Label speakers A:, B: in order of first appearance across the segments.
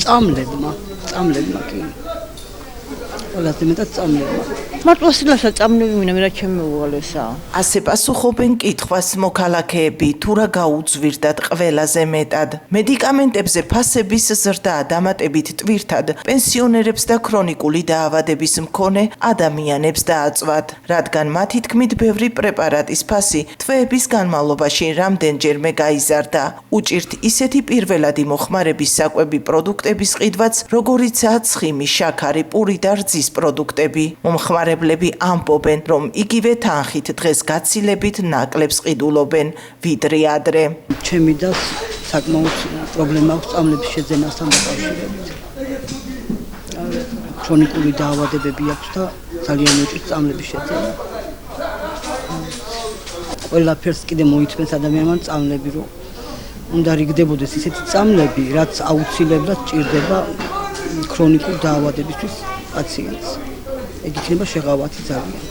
A: წამლებმა კი. ყველაზე მეტად წამლებმა. მარტო სილასაც წამლები მინდა რა ჩემი უვალესა.
B: ასე პასუხობენ კითხვას მოქალაქეები, თუ რა გაუძვირდათ ყველაზე მეტად. მედიკამენტებზე ფასების ზრდა დამატებით ტვირთად პენსიონერებს და ქრონიკული დაავადების მქონე ადამიანებს დააწვათ, რადგან მათი თქმით ბევრი პრეპარატის ფასი თვეების განმავლობაში რამდენჯერმე გაიზარდა. უჭირთ ისეთი პირველადი მოხმარების საკვები პროდუქტების ყიდვაც, როგორიცაა ცხიმი, შაქარი, პური და რძის პროდუქტები. მომხმარებლები ამბობენ, რომ იგივე თანხით დღეს გაცილებით ნაკლებს ყიდულობენ, ვიდრე ადრე.
A: ჩემი და საკმაოდ პრობლემა აქვს წამლების შეძენასთან დაკავშირებით. ქრონიკული დაავადებები აქვს და ძალიან უჭირს წამლების შეძენა. ყველაფერს კიდე მოითმენს ადამიანმა წამლები, რომ უნდა რიგდებოდეს ისეთი წამლები, რაც აუცილებლად ჭირდება ქრონიკულ დაავადებისთვის პაციენტს. ეგ იქნება შეღავათი ძალიან.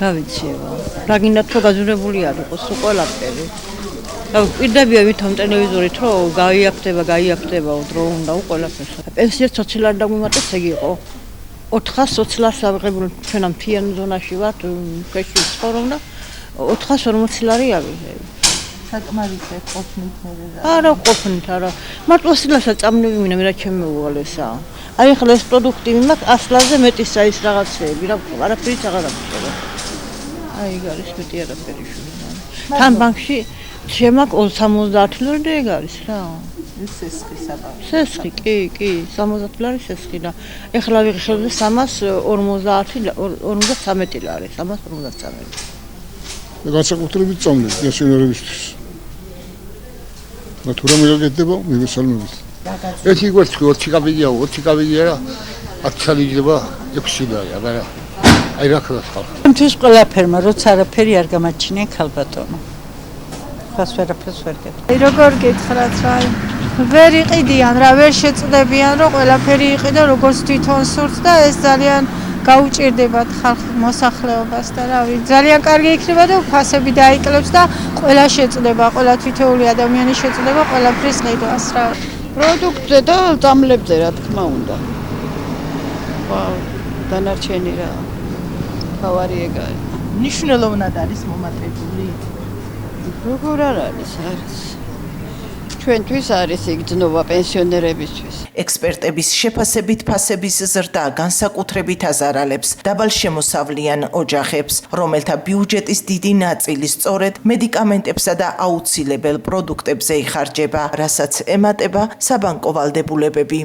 A: რა ვიცი, რა გინდათ რომ გაზურებული არ იყოს ყველაფერი. პირდებია ვითომ ტელევიზორით რომ გაიაფთება დრო უნდა ყველაფერს. პენსიას სოციალ არ დაგვიმატებს ეგ იყო. 400 სოციალს აღებული ჩვენ ამ ფიან ზონაში ვართ, ქვეშ ცხოვრობ და 440 ლარი ავიღებ.
C: საკმარისია ყოფნით მერე.
A: არა ყოფნით, არა. მარტო სილასაც წამლები მინდა რა ჩემი უვალესა. აი ახლა ეს პროდუქტი მაქვს 100-ლაზე მეტისა ის რაღაცეები, რა არაფერიც აღარ აქვს. აი ეგ არის მეტი არაფერი შუა. თან ბანკში შემაქვს 70 ლარი და ეგ არის რა.
C: ეს სესხი საბავშვო.
A: სესხი, კი, 70 ლარი სესხი და ეხლა ვიღე ხელზე 353 ლარი, 353.
D: განსაკუთრებით წამლები პენსიონერებისთვის. თუ რა მეგაგეთდება მივესალმებით.
E: ერთი გვერდში 20 კაპიკია, 20 კაპიკია რა 10 წელი იდება 6 ლარი, აბა აი რა ხდება ხალხი.
C: მთვის ყველაფერმა როცა არაფერი არ გამაჩნია ქალბატონო. ხას ვერაფერს ვერ გეტყვი.
F: აი როგორ გითხრათ რა ვერ იყიდიან რა ვერ შეწდებიან რომ ყველაფერი იყიდა როგორც თვითონ სურს და ეს ძალიან გაუჭირდებათ ხალხ მოსახლეობას და რავი ძალიან კარგი იქნება და ფასები დაიკლებს და ყველა შეწდება, ყველა თითოეული ადამიანი შეწდება ყველაფრის ყიდვას რა.
A: პროდუქტზე და წამლებზე რა თქმა უნდა. დანარჩენი რა. თავარი ეგ არის.
C: მნიშვნელოვნად არის მომატებული.
A: როგორ არ არის? ჩვენთვის არის იქ ძნობა პენსიონერებისთვის.
B: ექსპერტების შეფასებით ფასების ზრდა განსაკუთრებით აზარალებს დაბალშემოსავლიან ოჯახებს, რომელთა ბიუჯეტის დიდი ნაწილი სწორედ მედიკამენტებსა და აუცილებელ პროდუქტებზე იხარჯება, რასაც ემატება საბანკო ვალდებულებები.